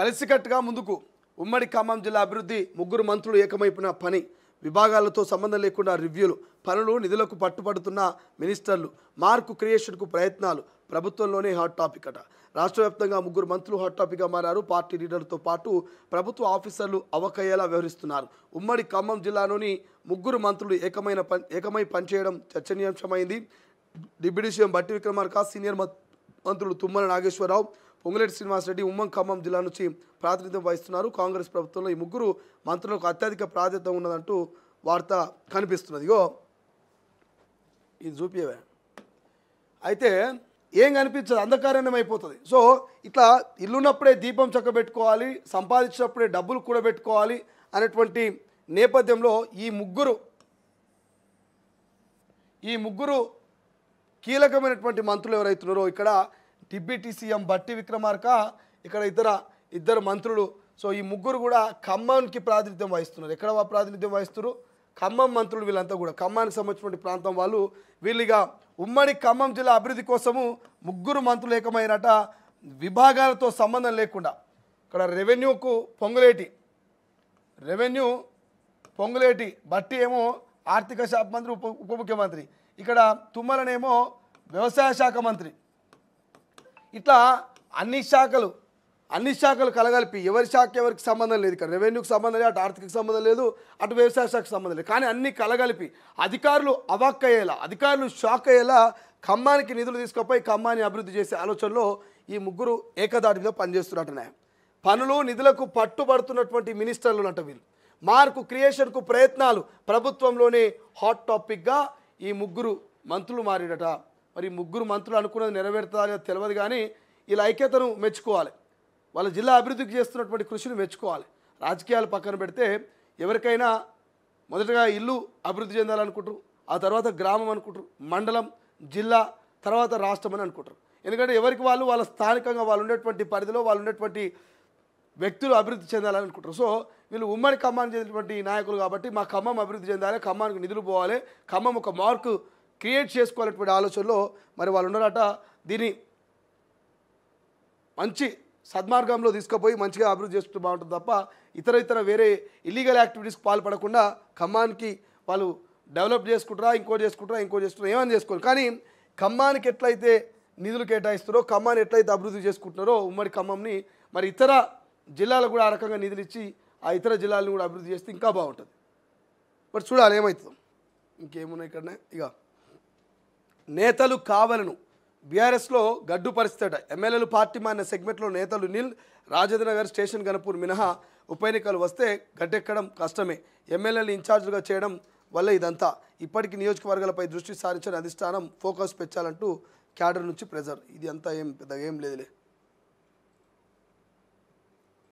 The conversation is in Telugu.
కలిసికట్టుగా ముందుకు ఉమ్మడి ఖమ్మం జిల్లా అభివృద్ధి ముగ్గురు మంత్రులు ఏకమైపోయిన పని విభాగాలతో సంబంధం లేకుండా రివ్యూలు పనులు నిధులకు పట్టుబడుతున్న మినిస్టర్లు మార్కు క్రియేషన్కు ప్రయత్నాలు ప్రభుత్వంలోనే హాట్ టాపిక్ అట రాష్ట్ర వ్యాప్తంగా ముగ్గురు మంత్రులు హాట్ టాపిక్గా మారారు పార్టీ లీడర్లతో పాటు ప్రభుత్వ ఆఫీసర్లు అవకయ్యేలా వ్యవహరిస్తున్నారు ఉమ్మడి ఖమ్మం జిల్లాలోని ముగ్గురు మంత్రులు ఏకమై పనిచేయడం చర్చనీయాంశమైంది డిప్యూటీ సీఎం బట్టి విక్రమార్క సీనియర్ మంత్రులు తుమ్మల నాగేశ్వరరావు పొంగులేటి శ్రీనివాసరెడ్డి ఉమ్మడి ఖమ్మం జిల్లా నుంచి ప్రాతినిధ్యం వహిస్తున్నారు కాంగ్రెస్ ప్రభుత్వంలో ఈ ముగ్గురు మంత్రులకు అత్యధిక ప్రాధాన్యత ఉన్నదంటూ వార్త కనిపిస్తున్నది ఇగో ఇది చూపియవే అయితే ఏం కనిపించదు అంధకారణ్యం అయిపోతుంది సో ఇట్లా ఇల్లున్నప్పుడే దీపం చక్కబెట్టుకోవాలి సంపాదించినప్పుడే డబ్బులు కూడబెట్టుకోవాలి అనేటువంటి నేపథ్యంలో ఈ ముగ్గురు కీలకమైనటువంటి మంత్రులు ఎవరైతున్నారో ఇక్కడ డిప్యూటీ సీఎం బట్టి విక్రమార్క ఇక్కడ ఇద్దరు మంత్రులు సో ఈ ముగ్గురు కూడా ఖమ్మానికి ప్రాతినిధ్యం వహిస్తున్నారు ఎక్కడ ప్రాతినిధ్యం వహిస్తున్నారు ఖమ్మం మంత్రులు వీళ్ళంతా కూడా ఖమ్మానికి సంబంధించినటువంటి ప్రాంతం వాళ్ళు వీళ్ళుగా ఉమ్మడి ఖమ్మం జిల్లా అభివృద్ధి కోసము ముగ్గురు మంత్రులు ఏకమైనట విభాగాలతో సంబంధం లేకుండా ఇక్కడ రెవెన్యూ పొంగులేటి బట్టి ఏమో ఆర్థిక శాఖ మంత్రి ఉప ముఖ్యమంత్రి ఇక్కడ తుమ్మలనేమో వ్యవసాయ శాఖ మంత్రి ఇట్లా అన్ని శాఖలు కలగలిపి ఎవరి శాఖ ఎవరికి సంబంధం లేదు ఇక్కడ రెవెన్యూకి సంబంధం లేదు అటు ఆర్థిక సంబంధం లేదు అటు వ్యవసాయ శాఖకు సంబంధం లేదు కానీ అన్ని కలగలిపి అధికారులు అవాక్కయ్యేలా అధికారులు షాక్ అయ్యేలా ఖమ్మానికి నిధులు తీసుకుపోయి ఖమ్మాన్ని అభివృద్ధి చేసే ఆలోచనలో ఈ ముగ్గురు ఏకదాటిగా పనిచేస్తున్నట్టున్నాయి పనులు నిధులకు పట్టుబడుతున్నటువంటి మినిస్టర్లు అంట వీళ్ళు మార్కు క్రియేషన్కు ప్రయత్నాలు ప్రభుత్వంలోనే హాట్ టాపిక్గా ఈ ముగ్గురు మంత్రులు మారినట మరి ముగ్గురు మంత్రులు అనుకున్నది నెరవేరుతారో తెలియదు కానీ వీళ్ళ ఐక్యతను మెచ్చుకోవాలి వాళ్ళ జిల్లా అభివృద్ధికి చేస్తున్నటువంటి కృషిని మెచ్చుకోవాలి రాజకీయాలు పక్కన పెడితే ఎవరికైనా మొదటగా ఇల్లు అభివృద్ధి చెందాలనుకుంటారు ఆ తర్వాత గ్రామం అనుకుంటారు మండలం జిల్లా తర్వాత రాష్ట్రం అని అనుకుంటారు ఎందుకంటే ఎవరికి వాళ్ళ స్థానికంగా వాళ్ళు ఉండేటువంటి పరిధిలో వాళ్ళు ఉండేటువంటి వ్యక్తులు అభివృద్ధి చెందాలని అనుకుంటారు సో వీళ్ళు ఉమ్మడి ఖమ్మానికి చెందినటువంటి నాయకులు కాబట్టి మా ఖమ్మం అభివృద్ధి చెందాలి ఖమ్మానికి నిధులు పోవాలి ఖమ్మం ఒక మార్కు క్రియేట్ చేసుకోవాలనేటువంటి ఆలోచనలో మరి వాళ్ళు ఉన్నారట దీన్ని మంచి సద్మార్గంలో తీసుకుపోయి మంచిగా అభివృద్ధి చేసుకుంటూ బాగుంటుంది తప్ప ఇతర వేరే ఇల్లీగల్ యాక్టివిటీస్కి పాల్పడకుండా ఖమ్మానికి వాళ్ళు డెవలప్ చేసుకుంటారా ఇంకోటి చేసుకుంటారా ఏమైనా చేసుకోవాలి కానీ ఖమ్మానికి ఎట్లయితే నిధులు కేటాయిస్తారో ఖమ్మాన్ని ఎట్లయితే అభివృద్ధి చేసుకుంటున్నారో ఉమ్మడి ఖమ్మంని మరి ఇతర జిల్లాలకు కూడా ఆ రకంగా నిధులు ఇచ్చి ఆ ఇతర జిల్లాలను కూడా అభివృద్ధి చేస్తే ఇంకా బాగుంటుంది మరి చూడాలి ఏమవుతుందో ఇంకేమున్నాయి ఇక్కడనే ఇక నేతలు కావాలను బీఆర్ఎస్లో గడ్డు పరిస్థితి అట ఎమ్మెల్యేలు పార్టీ మారిన సెగ్మెంట్లో నేతలు నిల్ రాజేంద్రనగర్ స్టేషన్ గణపూర్ మినహా ఉప ఎన్నికలు వస్తే గడ్డెక్కడం కష్టమే ఎమ్మెల్యేలు ఇన్ఛార్జులుగా చేయడం వల్ల ఇదంతా ఇప్పటికీ నియోజకవర్గాలపై దృష్టి సారించిన అధిష్టానం ఫోకస్ పెంచాలంటూ క్యాడర్ నుంచి ప్రెజర్ ఇది అంతా ఏం పెద్దగా ఏం లేదులే